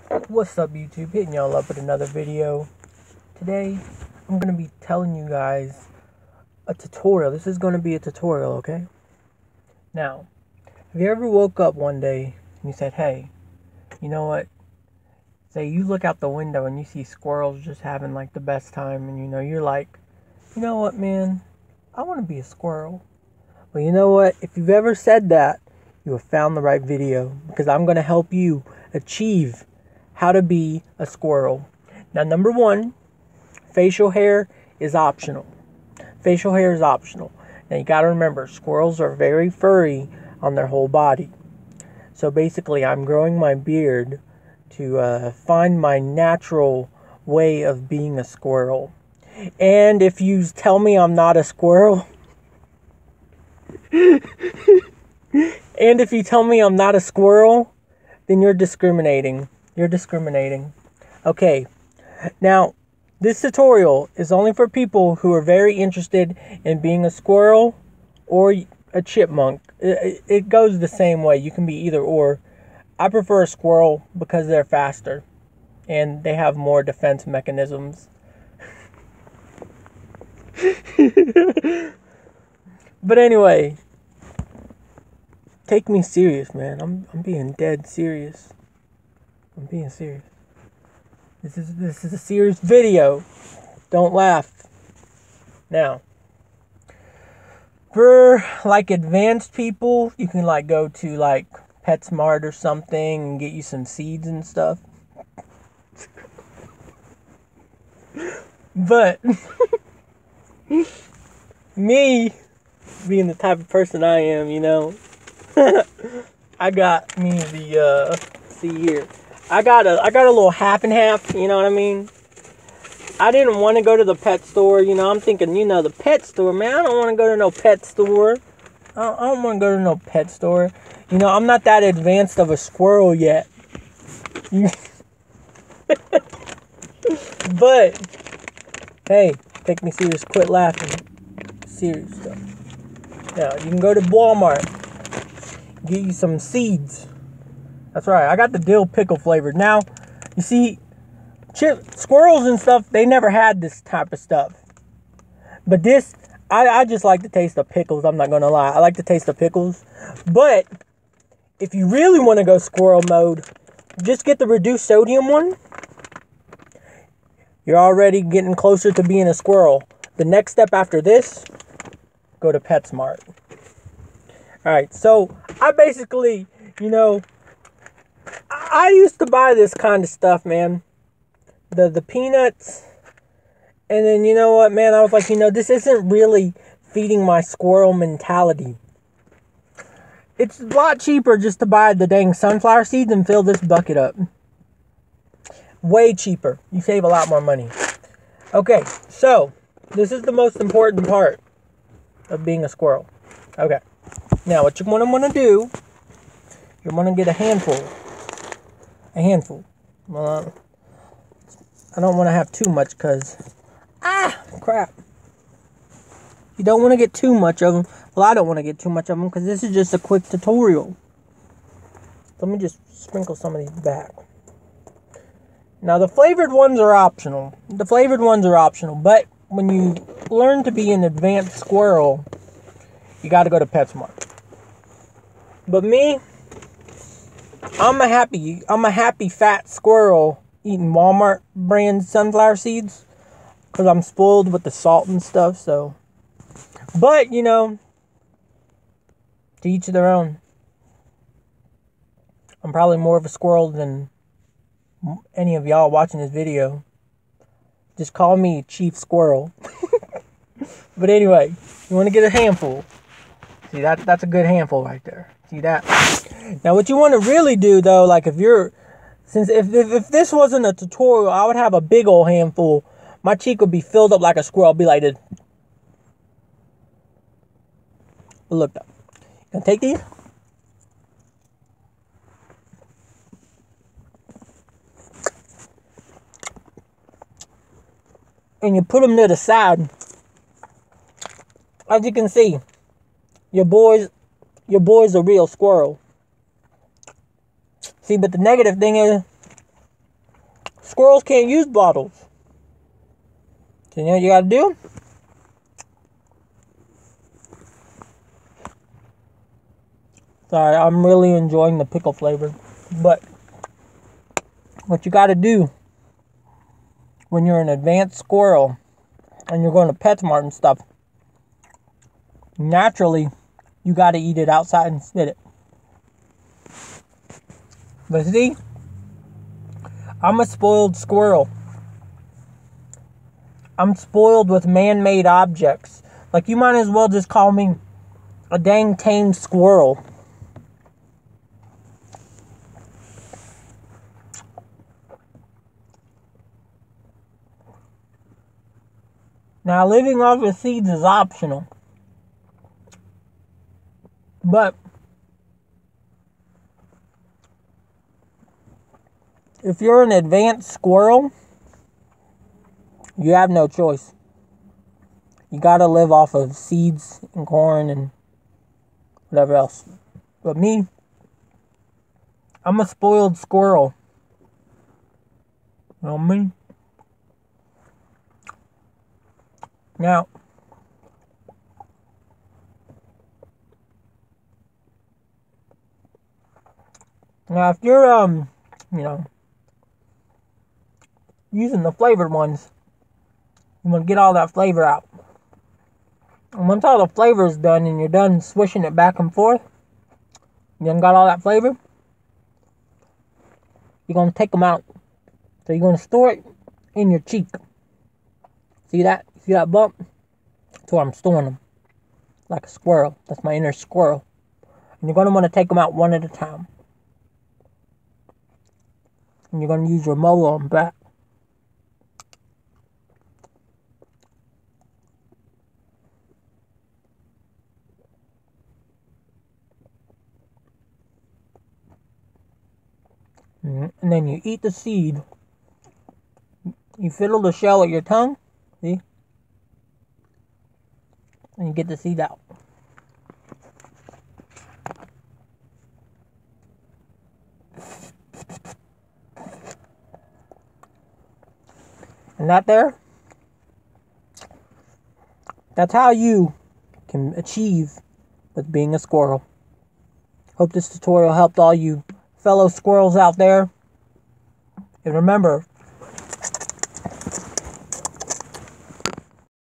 What's up, YouTube? Hitting y'all up with another video. Today, I'm going to be telling you guys a tutorial. This is going to be a tutorial, okay? Now, have you ever woke up one day and you said, hey, you know what? Say you look out the window and you see squirrels just having like the best time, and you're like, you know what, man? I want to be a squirrel. Well, you know what? If you've ever said that, you have found the right video, because I'm going to help you achieve how to be a squirrel. Now, number one, facial hair is optional. Facial hair is optional. Now, you got to remember, squirrels are very furry on their whole body. So basically, I'm growing my beard to find my natural way of being a squirrel. And if you tell me I'm not a squirrel, and if you tell me I'm not a squirrel, then you're discriminating. You're discriminating. Okay, now this tutorial is only for people who are very interested in being a squirrel or a chipmunk. It goes the same way. You can be either or. I prefer a squirrel because they're faster and they have more defense mechanisms. But anyway, take me serious, man. I'm being dead serious. I'm being serious. This is a serious video. Don't laugh. Now, for like advanced people, you can like go to like PetSmart or something and get you some seeds and stuff. But me being the type of person I am, I got me the see here. I got a little half and half, you know what I mean? I didn't want to go to the pet store, I'm thinking, the pet store, man, I don't want to go to no pet store. I don't want to go to no pet store. I'm not that advanced of a squirrel yet. But, hey, take me serious, quit laughing. Serious stuff. Now, you can go to Walmart, get you some seeds. That's right, I got the dill pickle flavored. Now, you see, squirrels and stuff, they never had this type of stuff. But this, I just like the taste of pickles, I'm not going to lie. I like the taste of pickles. But, if you really want to go squirrel mode, just get the reduced sodium one. You're already getting closer to being a squirrel. The next step after this, go to PetSmart. Alright, so, I basically, I used to buy this kind of stuff, man. The peanuts. And then, you know what, man? I was like, this isn't really feeding my squirrel mentality. It's a lot cheaper just to buy the dang sunflower seeds and fill this bucket up. Way cheaper. You save a lot more money. Okay, so this is the most important part of being a squirrel. Okay. Now, what you're going to want to do, you're going to get a handful. A handful. Well, I don't want to have too much because, crap. You don't want to get too much of them. Well, I don't want to get too much of them because this is just a quick tutorial. Let me just sprinkle some of these back. Now, the flavored ones are optional. But when you learn to be an advanced squirrel, you got to go to PetSmart. But me, I'm a happy fat squirrel eating Walmart brand sunflower seeds because I'm spoiled with the salt and stuff. So, but to each their own. I'm probably more of a squirrel than any of y'all watching this video. Just call me Chief Squirrel. But anyway, you want to get a handful. See, that's a good handful right there. See that? Now, what you want to really do, though, like if this wasn't a tutorial, I would have a big old handful. My cheek would be filled up like a squirrel. I'd be like this. But look, though. Gonna take these. And you put them to the side. As you can see, your boy's a real squirrel. See, but the negative thing is, Squirrels can't use bottles. So you know what you gotta do? Sorry, I'm really enjoying the pickle flavor. But what you gotta do when you're an advanced squirrel and you're going to PetSmart and stuff, naturally, you gotta eat it outside and spit it. But see, I'm a spoiled squirrel. I'm spoiled with man-made objects. Like, you might as well just call me a dang tame squirrel. Now, living off of seeds is optional. But if you're an advanced squirrel, you have no choice. You gotta live off of seeds and corn and whatever else. But me, I'm a spoiled squirrel. You know what I mean? Now, if you're, you know, using the flavored ones, you want to get all that flavor out. And once all the flavor is done and you're done swishing it back and forth, you done got all that flavor, you're going to take them out. So you're going to store it in your cheek. See that? See that bump? That's where I'm storing them. Like a squirrel. That's my inner squirrel. And you're going to want to take them out one at a time. And you're going to use your molar on back. And then you eat the seed. You fiddle the shell with your tongue. See? And you get the seed out. And that there, that's how you can achieve with being a squirrel. Hope this tutorial helped all you fellow squirrels out there. And remember,